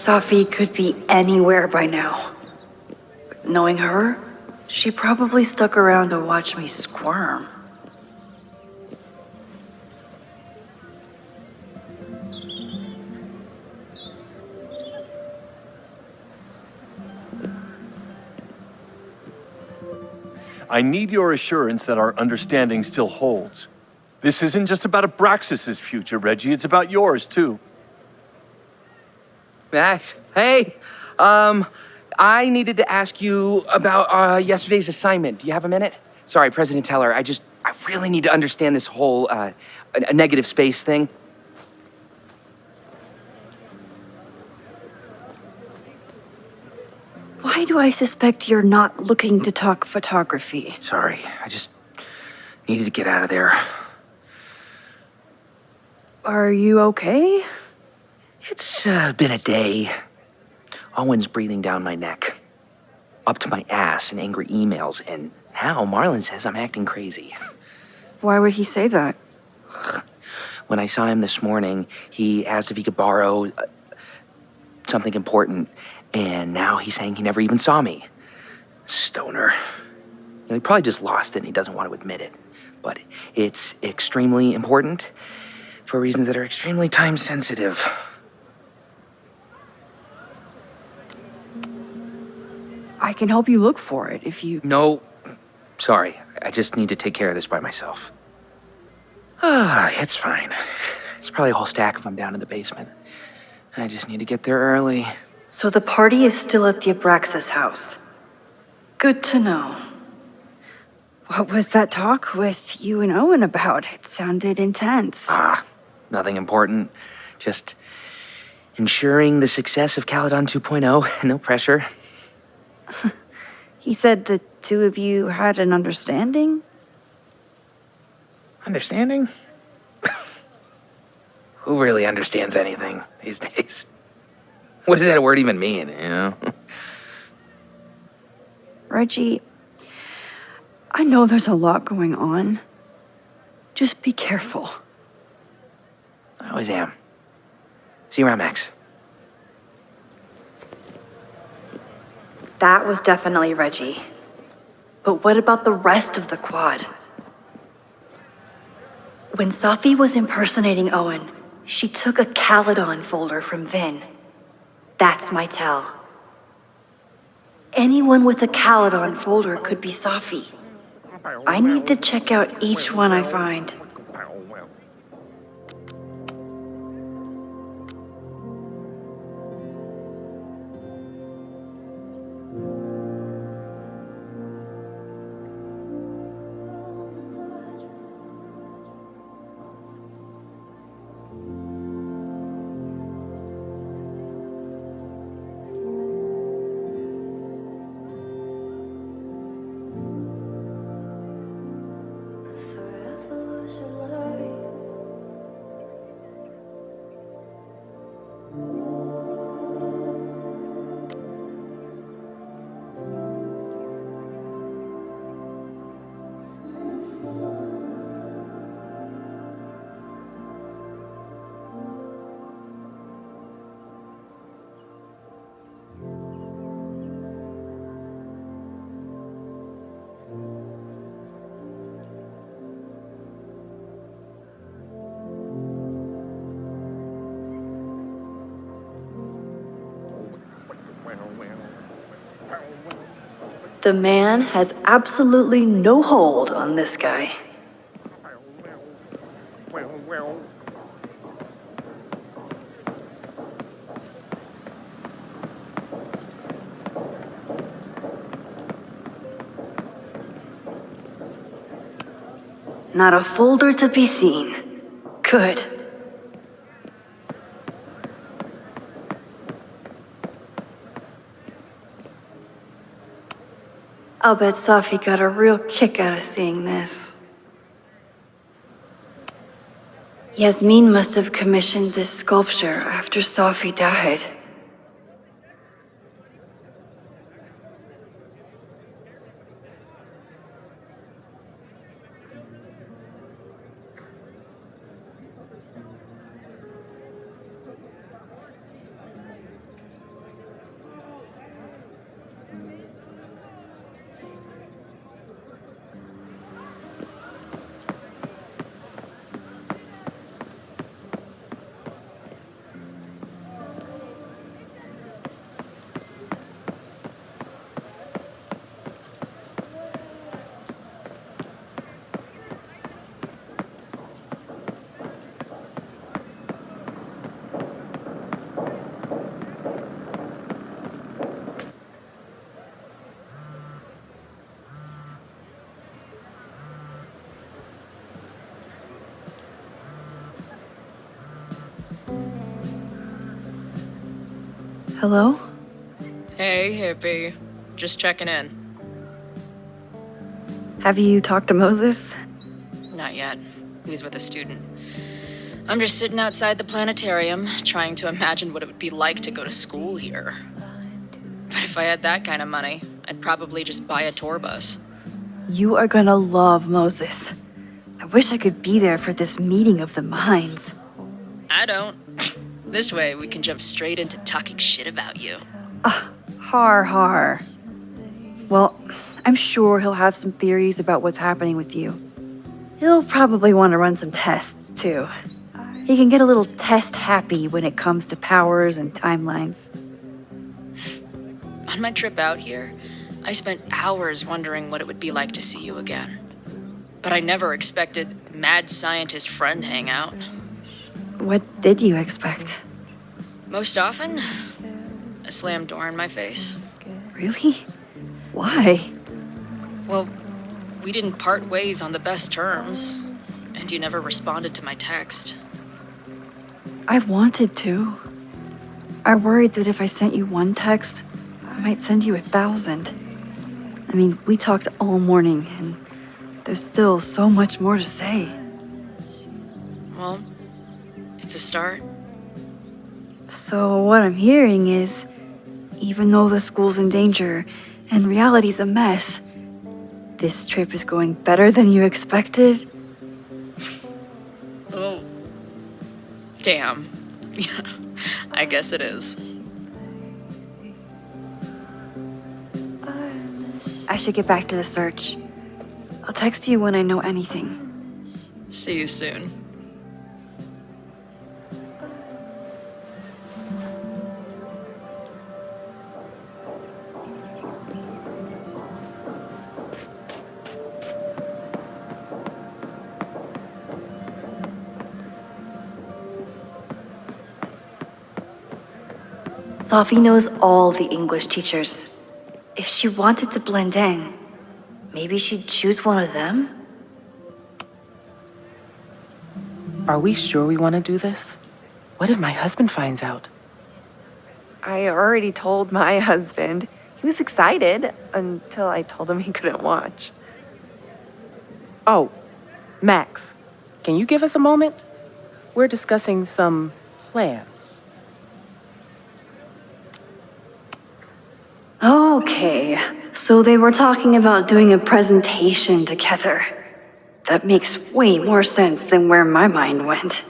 Safie could be anywhere by now. Knowing her, she probably stuck around to watch me squirm. I need your assurance that our understanding still holds. This isn't just about Abraxas's future, Reggie. It's about yours, too. Max, hey. I needed to ask you about yesterday's assignment. Do you have a minute? Sorry, President Teller, I really need to understand this whole a negative space thing. Why do I suspect you're not looking to talk photography? Sorry, I just needed to get out of there. Are you okay? It's been a day. Owen's breathing down my neck, up to my ass in angry emails, and now Marlon says I'm acting crazy. Why would he say that? When I saw him this morning, he asked if he could borrow something important, and now he's saying he never even saw me. Stoner. He probably just lost it and he doesn't want to admit it. But it's extremely important for reasons that are extremely time sensitive. I can help you look for it if you... No, sorry. I just need to take care of this by myself. It's fine. It's probably a whole stack if I'm down in the basement. I just need to get there early. So the party is still at the Abraxas house. Good to know. What was that talk with you and Owen about? It sounded intense. Nothing important. Just ensuring the success of Caledon 2.0. No pressure. He said the two of you had an understanding? Understanding? Who really understands anything these days? What does that word even mean, you know? Reggie, I know there's a lot going on. Just be careful. I always am. See you around, Max. That was definitely Reggie. But what about the rest of the quad? When Safie was impersonating Owen, she took a Caledon folder from Vin. That's my tell. Anyone with a Caledon folder could be Safie. I need to check out each one I find. The man has absolutely no hold on this guy. Not a folder to be seen. Good. I'll bet Safie got a real kick out of seeing this. Yasmin must have commissioned this sculpture after Safie died. Hello? Hey, hippie. Just checking in. Have you talked to Moses? Not yet. He was with a student. I'm just sitting outside the planetarium, trying to imagine what it would be like to go to school here. But if I had that kind of money, I'd probably just buy a tour bus. You are gonna love Moses. I wish I could be there for this meeting of the minds. I don't. This way, we can jump straight into talking shit about you. Har. Well, I'm sure he'll have some theories about what's happening with you. He'll probably want to run some tests, too. He can get a little test happy when it comes to powers and timelines. On my trip out here, I spent hours wondering what it would be like to see you again. But I never expected mad scientist friend hangout. What did you expect? Most often, a slammed door in my face. Really? Why? Well, we didn't part ways on the best terms, and you never responded to my text. I wanted to. I worried that if I sent you one text, I might send you 1,000. I mean, we talked all morning, and there's still so much more to say. Well, it's a start. So what I'm hearing is, even though the school's in danger and reality's a mess, this trip is going better than you expected? Oh, damn. Yeah, I guess it is. I should get back to the search. I'll text you when I know anything. See you soon. Safi knows all the English teachers. If she wanted to blend in, maybe she'd choose one of them? Are we sure we want to do this? What if my husband finds out? I already told my husband. He was excited until I told him he couldn't watch. Oh, Max, can you give us a moment? We're discussing some plans. Okay, so they were talking about doing a presentation together. That makes way more sense than where my mind went.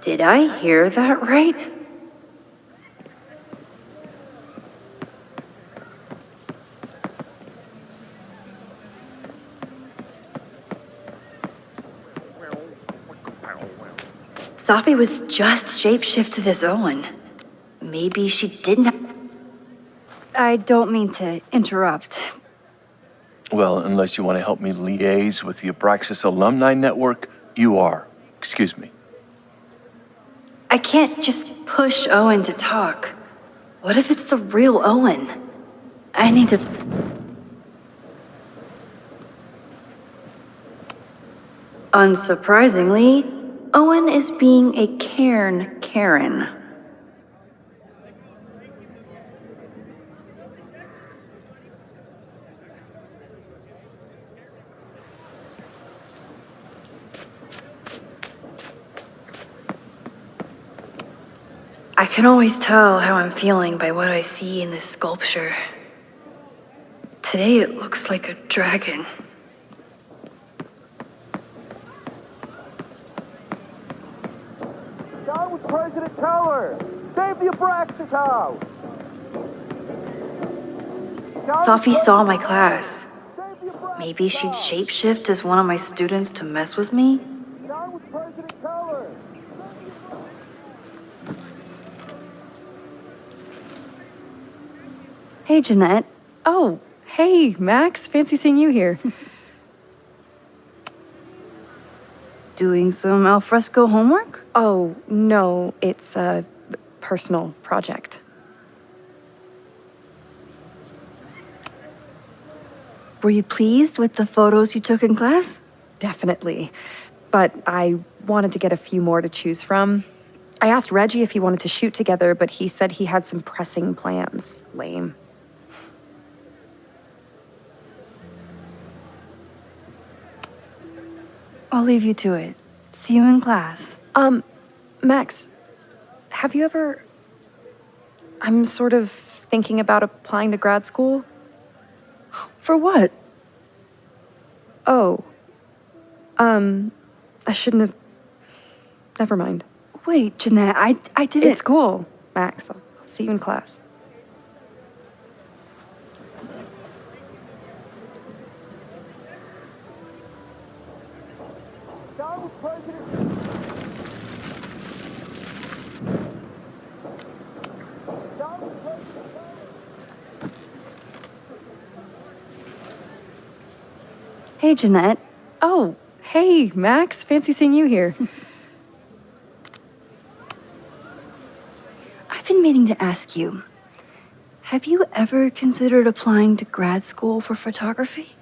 Did I hear that right? Safi was just shapeshifted as Owen. Maybe she didn't. I don't mean to interrupt. Well, unless you want to help me liaise with the Abraxas Alumni Network, you are. Excuse me. I can't just push Owen to talk. What if it's the real Owen? I need to... Unsurprisingly, Owen is being a cairn Karen. I can always tell how I'm feeling by what I see in this sculpture. Today it looks like a dragon. Down with President Teller! Save the Abraxas house! Safi saw my class. Maybe she'd shapeshift as one of my students to mess with me? Down with President Teller! Hey, Jeanette. Oh, hey, Max. Fancy seeing you here. Doing some alfresco homework? Oh, no, it's a personal project. Were you pleased with the photos you took in class? Definitely. But I wanted to get a few more to choose from. I asked Reggie if he wanted to shoot together, but he said he had some pressing plans. Lame. I'll leave you to it. See you in class. Max, have you ever... I'm sort of thinking about applying to grad school. For what? Oh. I shouldn't have... Never mind. Wait, Jeanette, I didn't... It's cool, Max. I'll see you in class. Down with President... Down with President... Hey, Jeanette. Oh, hey, Max. Fancy seeing you here. I've been meaning to ask you, have you ever considered applying to grad school for photography?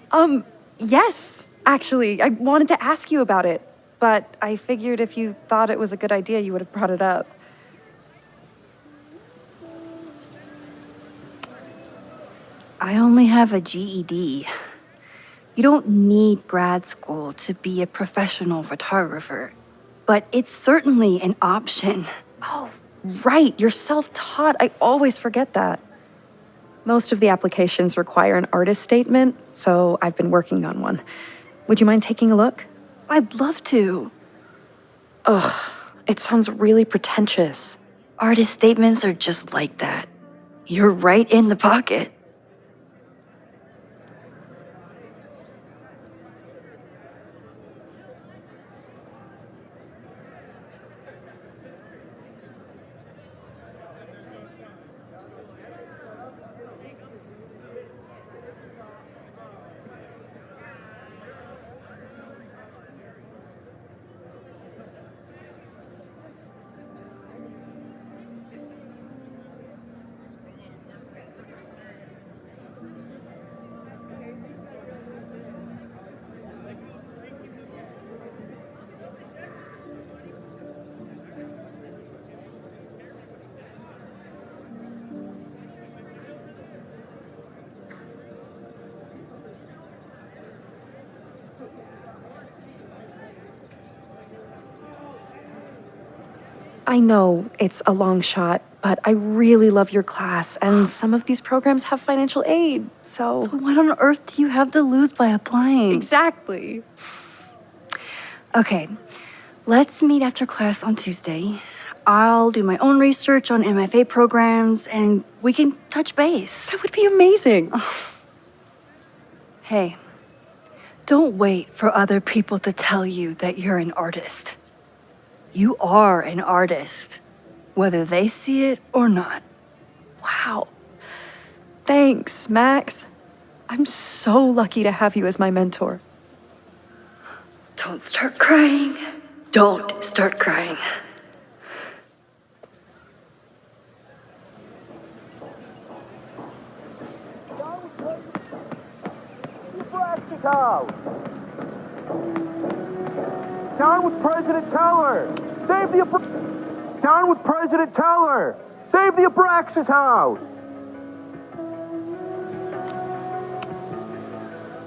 Yes. Actually, I wanted to ask you about it, but I figured if you thought it was a good idea, you would have brought it up. I only have a GED. You don't need grad school to be a professional photographer, but it's certainly an option. Oh, right. You're self-taught. I always forget that. Most of the applications require an artist statement, so I've been working on one. Would you mind taking a look? I'd love to. Ugh, it sounds really pretentious. Artist statements are just like that. You're right in the pocket. I know it's a long shot, but I really love your class, and some of these programs have financial aid, so... So what on earth do you have to lose by applying? Exactly. Okay, let's meet after class on Tuesday. I'll do my own research on MFA programs, and we can touch base. That would be amazing. Hey, don't wait for other people to tell you that you're an artist. You are an artist, whether they see it or not. Wow. Thanks, Max. I'm so lucky to have you as my mentor. Don't start crying. Don't start crying. House. Down with President Teller! Save the Down with President Teller! Save the Abraxas house!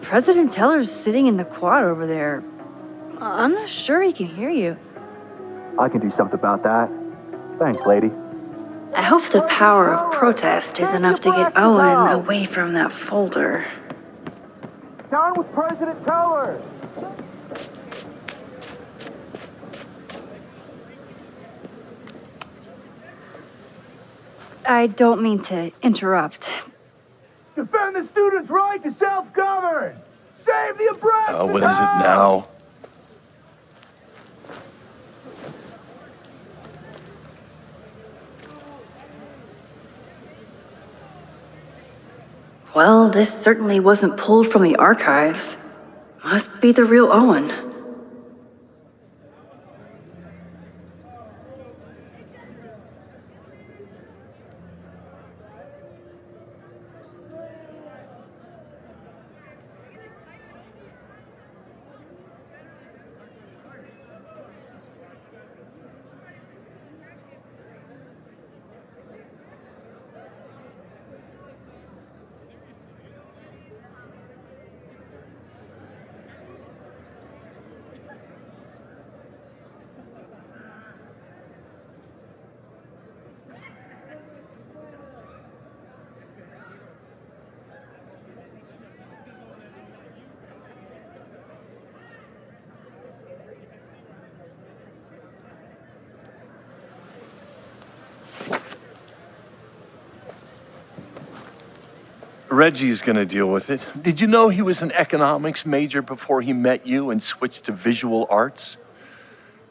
President Teller's sitting in the quad over there. I'm not sure he can hear you. I can do something about that. Thanks, lady. I hope the power of protest is enough to get Owen away from that folder. Down with President Teller! I don't mean to interrupt. Defend the students' right to self-govern! Save the Abraxas! What is it now? Well, this certainly wasn't pulled from the archives. Must be the real Owen. Reggie's gonna deal with it. Did you know he was an economics major before he met you and switched to visual arts?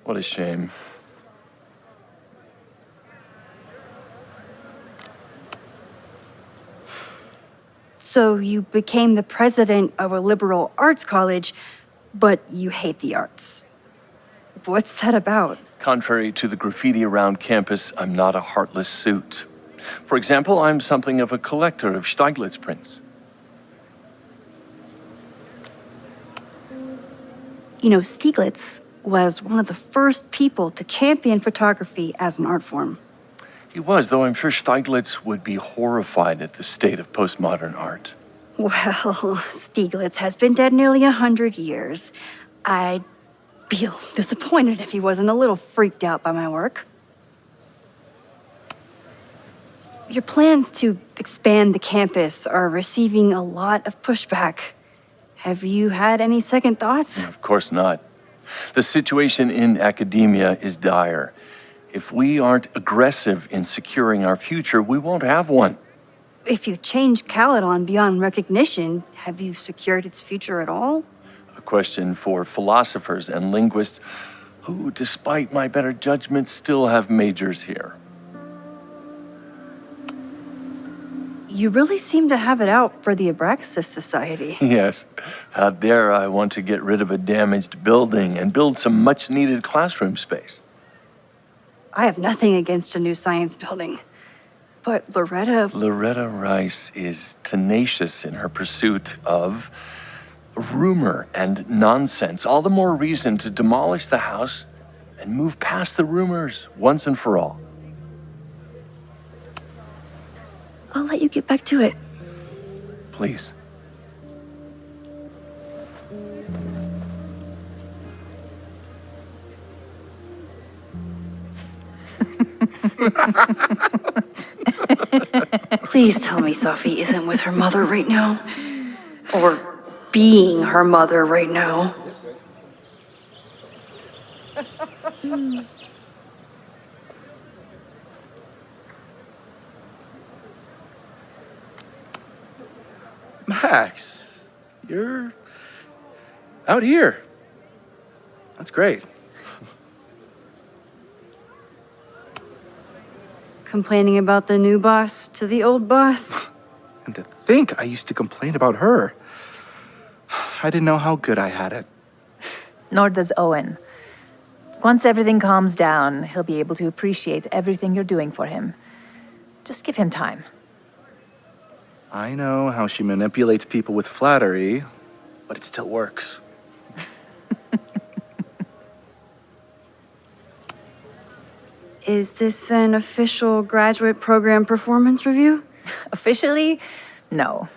What a shame. So you became the president of a liberal arts college, but you hate the arts. What's that about? Contrary to the graffiti around campus, I'm not a heartless suit. For example, I'm something of a collector of Stieglitz prints. You know, Stieglitz was one of the first people to champion photography as an art form. He was, though I'm sure Stieglitz would be horrified at the state of postmodern art. Well, Stieglitz has been dead nearly 100 years. I'd feel disappointed if he wasn't a little freaked out by my work. Your plans to expand the campus are receiving a lot of pushback. Have you had any second thoughts? Of course not. The situation in academia is dire. If we aren't aggressive in securing our future, we won't have one. If you change Caledon beyond recognition, have you secured its future at all? A question for philosophers and linguists who, despite my better judgment, still have majors here. You really seem to have it out for the Abraxas Society. Yes. Out there, I want to get rid of a damaged building and build some much-needed classroom space. I have nothing against a new science building. But Loretta Rice is tenacious in her pursuit of rumor and nonsense. All the more reason to demolish the house and move past the rumors once and for all. I'll let you get back to it. Please. Please tell me Safi isn't with her mother right now. Or being her mother right now. Max, you're out here. That's great. Complaining about the new boss to the old boss? And to think I used to complain about her. I didn't know how good I had it. Nor does Owen. Once everything calms down, he'll be able to appreciate everything you're doing for him. Just give him time. I know how she manipulates people with flattery, but it still works. Is this an official graduate program performance review? Officially, no.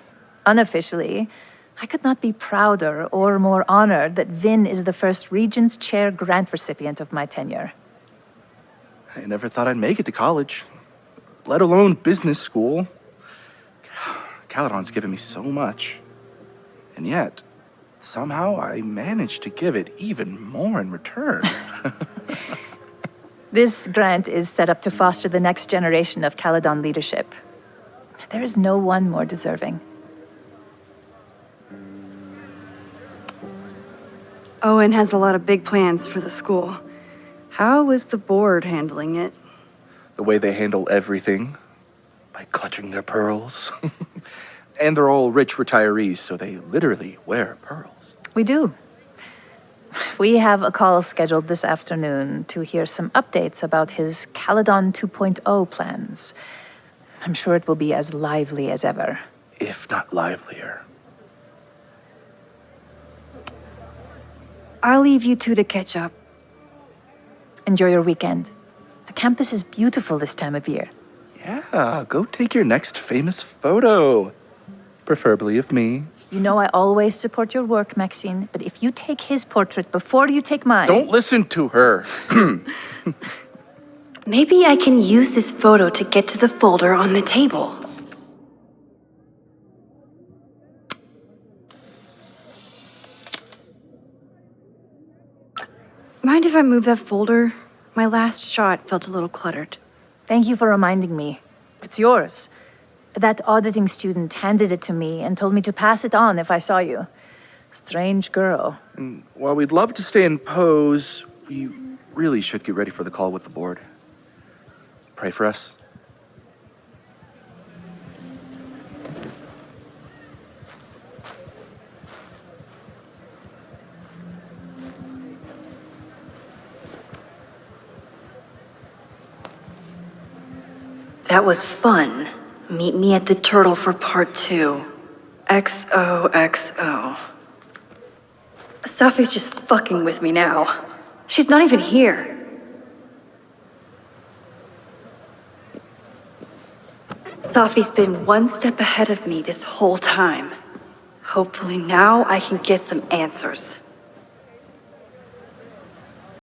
Unofficially, I could not be prouder or more honored that Vin is the first Regents Chair grant recipient of my tenure. I never thought I'd make it to college, let alone business school. Caledon's given me so much. And yet, somehow I managed to give it even more in return. This grant is set up to foster the next generation of Caledon leadership. There is no one more deserving. Owen has a lot of big plans for the school. How is the board handling it? The way they handle everything, by clutching their pearls. And they're all rich retirees, so they literally wear pearls. We do. We have a call scheduled this afternoon to hear some updates about his Caledon 2.0 plans. I'm sure it will be as lively as ever. If not livelier. I'll leave you two to catch up. Enjoy your weekend. The campus is beautiful this time of year. Yeah, go take your next famous photo. Preferably of me. You know I always support your work, Maxine, but if you take his portrait before you take mine... Don't listen to her. Maybe I can use this photo to get to the folder on the table. Mind if I move that folder? My last shot felt a little cluttered. Thank you for reminding me. It's yours. That auditing student handed it to me and told me to pass it on if I saw you. Strange girl. While we'd love to stay in pose, we really should get ready for the call with the board. Pray for us. That was fun. Meet me at the Turtle for part 2. XOXO. Safi's just fucking with me now. She's not even here. Safi's been one step ahead of me this whole time. Hopefully now I can get some answers.